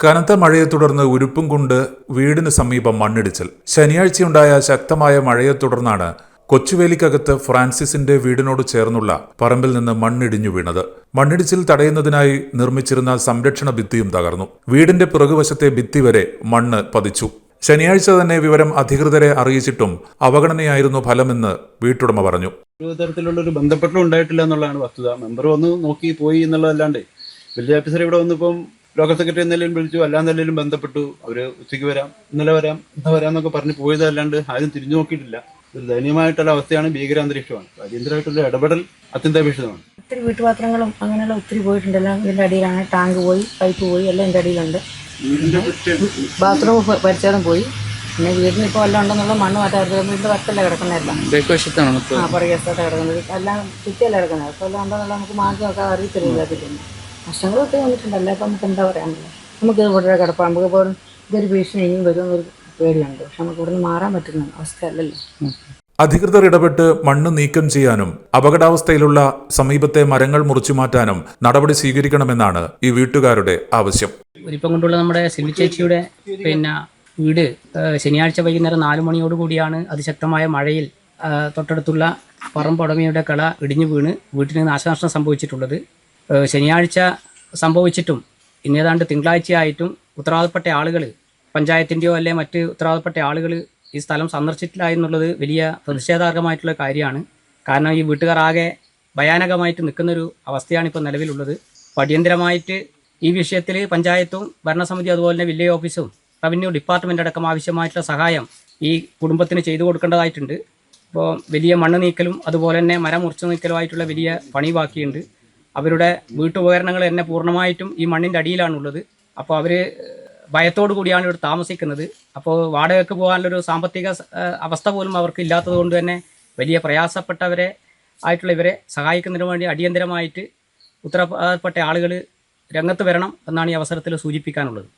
കനത്ത മഴയെ തുടർന്ന് ഉരുപ്പുംകുണ്ട് വീടിന് സമീപം മണ്ണിടിച്ചിൽ. ശനിയാഴ്ചയുണ്ടായ ശക്തമായ മഴയെ തുടർന്നാണ് കൊച്ചുവേലിക്കകത്ത് ഫ്രാൻസിസിന്റെ വീടിനോട് ചേർന്നുള്ള പറമ്പിൽ നിന്ന് മണ്ണിടിഞ്ഞു വീണത്. മണ്ണിടിച്ചിൽ തടയുന്നതിനായി നിർമ്മിച്ചിരുന്ന സംരക്ഷണ ഭിത്തിയും തകർന്നു. വീടിന്റെ പിറകുവശത്തെ ഭിത്തി വരെ മണ്ണ് പതിച്ചു. ശനിയാഴ്ച തന്നെ വിവരം അധികൃതരെ അറിയിച്ചിട്ടും അവഗണനയായിരുന്നു ഫലമെന്ന് വീട്ടുടമ പറഞ്ഞു. ഒരു തരത്തിലുള്ളൊരു ബന്ധപ്പെട്ടും ഉണ്ടായിട്ടില്ല എന്നുള്ളതാണ് വസ്തുത. മെമ്പർ വന്ന് നോക്കി പോയി എന്നുള്ളതല്ലാണ്ട് വില്ലേജ് ഓഫീസർ ഇവിടെ വന്നിപ്പം ലോക്കൽ സെക്രട്ടറി എന്തെങ്കിലും വിളിച്ചു, അല്ലാന്നെല്ലാം ബന്ധപ്പെട്ടു. അവര് ഉച്ചയ്ക്ക് വരാം, ഇന്നലെ വരാം, ഇന്ന് വരാമെന്നൊക്കെ പറഞ്ഞ് പോയതല്ലാണ്ട് ആരും തിരിഞ്ഞു നോക്കിയിട്ടില്ല. ഒരു ദയനീയമായിട്ടുള്ള അവസ്ഥയാണ്, ഭീകരാന്തരീക്ഷമാണ്. അടിയന്തരമായിട്ടുള്ള ഇടപെടൽ അത്യന്താപേക്ഷിതമാണ്. ഒത്തിരി വീട്ടുപാത്രങ്ങളും അങ്ങനെയുള്ള ഒത്തിരി പോയിട്ടുണ്ടല്ലോ. ഇതിൻ്റെ അടിയിലാണ് ടാങ്ക് പോയി, പൈപ്പ് പോയി, എല്ലാം എൻ്റെ അടിയിലുണ്ട്. ബാത്റൂം പരിച്ഛേദം പോയി. പിന്നെ വീടിന് ഇപ്പോൾ എല്ലാം ഉണ്ടെന്നുള്ള മണ്ണ് മാറ്റാറുണ്ട്. വീട്ടിൽ വട്ടല്ല കിടക്കുന്നതെല്ലാം പുറകേസ്ഥത്തെ കിടക്കുന്നത്, എല്ലാം ചുറ്റിയല്ല കിടക്കുന്നത്. അപ്പോൾ എല്ലാം ഉണ്ടെന്നുള്ള നമുക്ക് മാറ്റി നോക്കാൻ അറിയത്തില്ല. നഷ്ടങ്ങൾ ഒത്തിരി വന്നിട്ടുണ്ടല്ലോ. അപ്പം നമുക്ക് എന്താ പറയാനുള്ളത്? നമുക്ക് ഇവിടെ കിടപ്പാണ്. നമുക്ക് ഇപ്പോൾ ഇതൊരു ഭീഷണി ഇനിയും വരുമെന്നൊരു പേടിയുണ്ട്. പക്ഷെ നമുക്ക് ഇവിടുന്ന് മാറാൻ പറ്റുന്ന അവസ്ഥയല്ലല്ലോ. അധികൃതർ ഇടപെട്ട് മണ്ണ് നീക്കം ചെയ്യാനും അപകടാവസ്ഥയിലുള്ള സമീപത്തെ മരങ്ങൾ മുറിച്ചുമാറ്റാനും നടപടി സ്വീകരിക്കണമെന്നാണ് ഈ വീട്ടുകാരുടെ ആവശ്യം. ഇപ്പം കൊണ്ടുള്ള നമ്മുടെ സിൽവി ചേച്ചിയുടെ വീട് ശനിയാഴ്ച വൈകുന്നേരം 4 മണിയോടുകൂടിയാണ് അതിശക്തമായ മഴയിൽ തൊട്ടടുത്തുള്ള പറമ്പുടമയുടെ കള ഇടിഞ്ഞു വീണ് വീട്ടിന് നാശനഷ്ടം സംഭവിച്ചിട്ടുള്ളത്. ശനിയാഴ്ച സംഭവിച്ചിട്ടും ഇന്നേതാണ്ട് തിങ്കളാഴ്ചയായിട്ടും ഉത്തരവാദപ്പെട്ട ആളുകൾ, പഞ്ചായത്തിൻ്റെയോ അല്ലെ മറ്റ് ഉത്തരവാദപ്പെട്ട ആളുകൾ ഈ സ്ഥലം സന്ദർശിച്ചിട്ടില്ല എന്നുള്ളത് വലിയ പ്രതിഷേധാർഹമായിട്ടുള്ള കാര്യമാണ്. കാരണം ഈ വീട്ടുകാർ ആകെ ഭയാനകമായിട്ട് നിൽക്കുന്നൊരു അവസ്ഥയാണ് ഇപ്പോൾ നിലവിലുള്ളത്. അടിയന്തരമായിട്ട് ഈ വിഷയത്തിൽ പഞ്ചായത്തും ഭരണസമിതി അതുപോലെ തന്നെ വില്ലേജ് ഓഫീസും റവന്യൂ ഡിപ്പാർട്ട്മെൻ്റ് അടക്കം ആവശ്യമായിട്ടുള്ള സഹായം ഈ കുടുംബത്തിന് ചെയ്തു കൊടുക്കേണ്ടതായിട്ടുണ്ട്. ഇപ്പോൾ വലിയ മണ്ണ് നീക്കലും അതുപോലെ തന്നെ മരം മുറിച്ചു നീക്കലുമായിട്ടുള്ള വലിയ പണി ബാക്കിയുണ്ട്. അവരുടെ വീട്ടുപകരണങ്ങൾ തന്നെ പൂർണ്ണമായിട്ടും ഈ മണ്ണിൻ്റെ അടിയിലാണുള്ളത്. അപ്പോൾ അവർ ഭയത്തോടു കൂടിയാണ് ഇവിടെ താമസിക്കുന്നത്. അപ്പോൾ വാടകയ്ക്ക് പോകാനുള്ളൊരു സാമ്പത്തിക അവസ്ഥ പോലും അവർക്ക് ഇല്ലാത്തത് കൊണ്ട് തന്നെ വലിയ പ്രയാസപ്പെട്ടവരെ ആയിട്ടുള്ള ഇവരെ സഹായിക്കുന്നതിന് വേണ്ടി അടിയന്തരമായിട്ട് ഉത്തരവാദപ്പെട്ട ആളുകൾ രംഗത്ത് വരണം എന്നാണ് ഈ അവസരത്തിൽ സൂചിപ്പിക്കാനുള്ളത്.